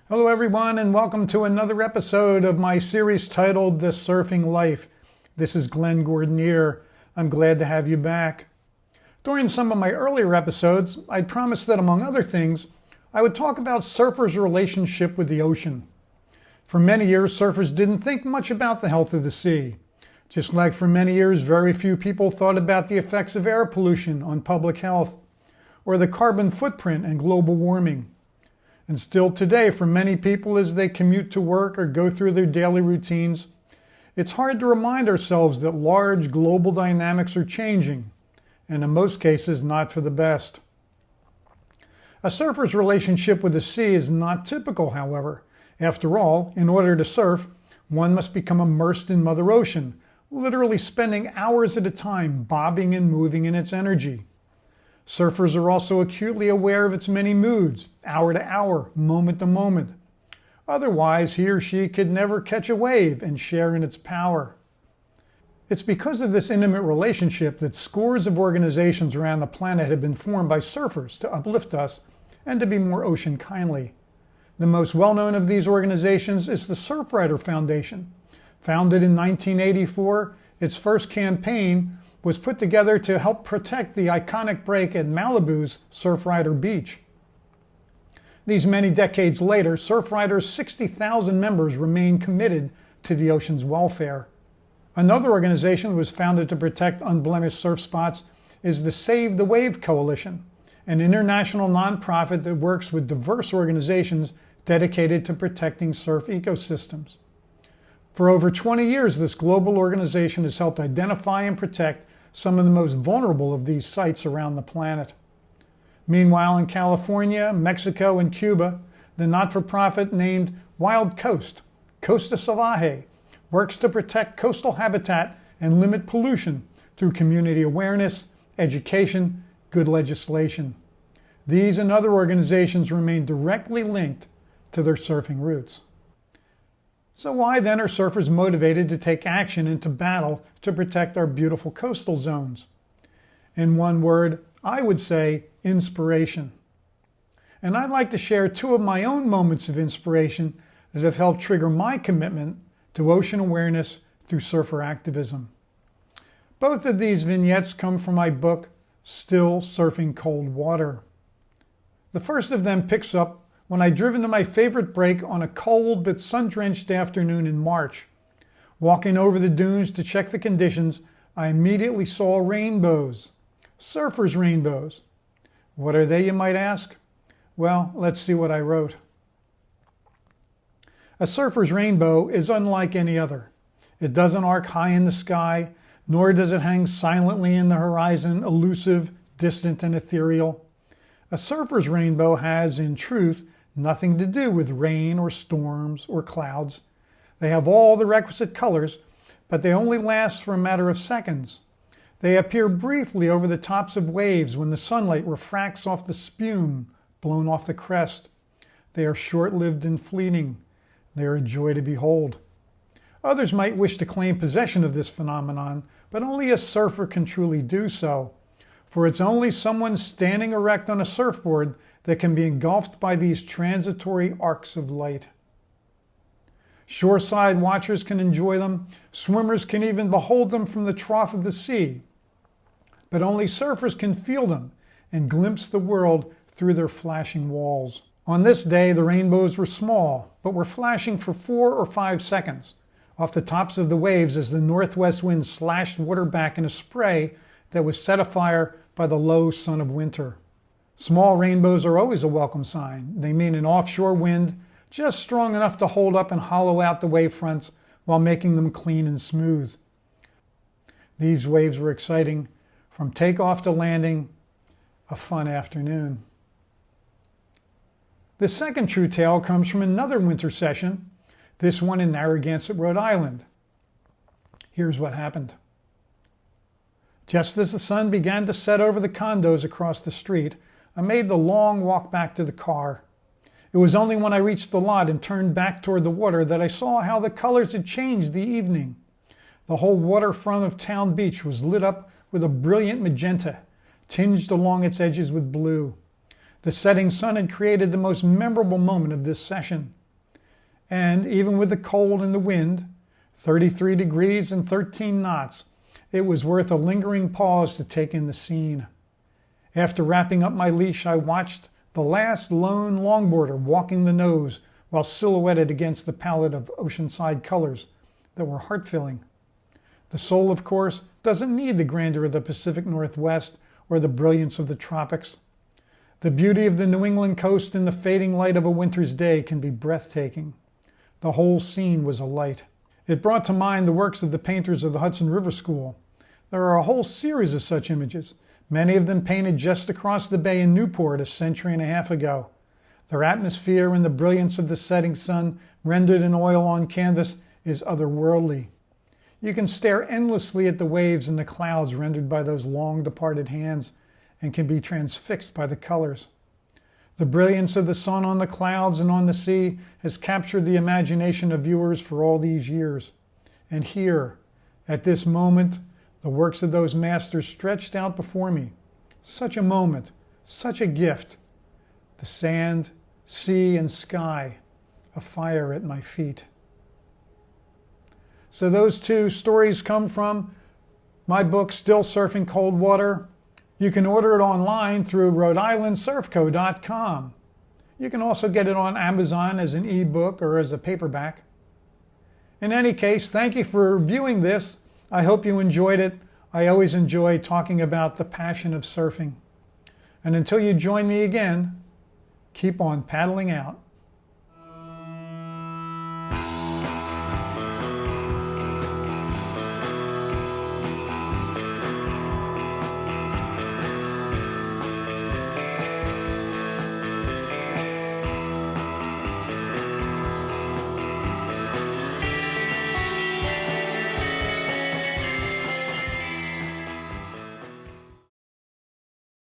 Hello everyone, and welcome to another episode of my series titled The Surfing Life. This is Gordinier. I'm glad to have you back. During some of my earlier episodes, I promised that among other things, I would talk about surfers' relationship with the ocean. For many years, surfers didn't think much about the health of the sea. Just like for many years, very few people thought about the effects of air pollution on public health, or the carbon footprint and global warming. And still today, for many people as they commute to work or go through their daily routines, it's hard to remind ourselves that large global dynamics are changing, and in most cases, not for the best. A surfer's relationship with the sea is not typical, however. After all, in order to surf, one must become immersed in Mother Ocean, literally spending hours at a time bobbing and moving in its energy. Surfers are also acutely aware of its many moods, hour to hour, moment to moment. Otherwise, he or she could never catch a wave and share in its power. It's because of this intimate relationship that scores of organizations around the planet have been formed by surfers to uplift us and to be more ocean kindly. The most well-known of these organizations is the Surfrider Foundation. Founded in 1984, its first campaign was put together to help protect the iconic break at Malibu's Surfrider Beach. These many decades later, Surfrider's 60,000 members remain committed to the ocean's welfare. Another organization that was founded to protect unblemished surf spots is the Save the Wave Coalition, an international nonprofit that works with diverse organizations dedicated to protecting surf ecosystems. For over 20 years, this global organization has helped identify and protect some of the most vulnerable of these sites around the planet. Meanwhile, in California, Mexico, and Cuba, the not-for-profit named Wild Coast, Costa Salvaje, works to protect coastal habitat and limit pollution through community awareness, education, good legislation. These and other organizations remain directly linked to their surfing roots. So why then are surfers motivated to take action and to battle to protect our beautiful coastal zones? In one word, I would say inspiration. And I'd like to share two of my own moments of inspiration that have helped trigger my commitment to ocean awareness through surfer activism. Both of these vignettes come from my book, Still Surfing Cold Water. The first of them picks up when I driven to my favorite break on a cold but sun-drenched afternoon in March. Walking over the dunes to check the conditions, I immediately saw rainbows. Surfers' rainbows. What are they, you might ask? Well, let's see what I wrote. A surfer's rainbow is unlike any other. It doesn't arc high in the sky, nor does it hang silently in the horizon, elusive, distant, and ethereal. A surfer's rainbow has, in truth, nothing to do with rain or storms or clouds. They have all the requisite colors, but they only last for a matter of seconds. They appear briefly over the tops of waves when the sunlight refracts off the spume blown off the crest. They are short-lived and fleeting. They are a joy to behold. Others might wish to claim possession of this phenomenon, but only a surfer can truly do so. For it's only someone standing erect on a surfboard that can be engulfed by these transitory arcs of light. Shoreside watchers can enjoy them. Swimmers can even behold them from the trough of the sea. But only surfers can feel them and glimpse the world through their flashing walls. On this day, the rainbows were small, but were flashing for 4 or 5 seconds off the tops of the waves as the northwest wind slashed water back in a spray that was set afire by the low sun of winter. Small rainbows are always a welcome sign. They mean an offshore wind just strong enough to hold up and hollow out the wave fronts while making them clean and smooth. These waves were exciting from takeoff to landing, a fun afternoon. The second true tale comes from another winter session, this one in Narragansett, Rhode Island. Here's what happened. Just as the sun began to set over the condos across the street, I made the long walk back to the car. It was only when I reached the lot and turned back toward the water that I saw how the colors had changed the evening. The whole waterfront of Town Beach was lit up with a brilliant magenta, tinged along its edges with blue. The setting sun had created the most memorable moment of this session. And even with the cold and the wind, 33 degrees and 13 knots, it was worth a lingering pause to take in the scene. After wrapping up my leash, I watched the last lone longboarder walking the nose while silhouetted against the palette of oceanside colors that were heart-filling. The soul, of course, doesn't need the grandeur of the Pacific Northwest or the brilliance of the tropics. The beauty of the New England coast in the fading light of a winter's day can be breathtaking. The whole scene was alight. It brought to mind the works of the painters of the Hudson River School. There are a whole series of such images, many of them painted just across the bay in Newport a century and a half ago. Their atmosphere and the brilliance of the setting sun rendered in oil on canvas is otherworldly. You can stare endlessly at the waves and the clouds rendered by those long departed hands and can be transfixed by the colors. The brilliance of the sun on the clouds and on the sea has captured the imagination of viewers for all these years. And here, at this moment, the works of those masters stretched out before me. Such a moment, such a gift. The sand, sea, and sky, a fire at my feet. So those two stories come from my book, Still Surfing Cold Water. You can order it online through Rhode-IslandSurfCo.com. You can also get it on Amazon as an ebook or as a paperback. In any case, thank you for viewing this. I hope you enjoyed it. I always enjoy talking about the passion of surfing. And until you join me again, keep on paddling out.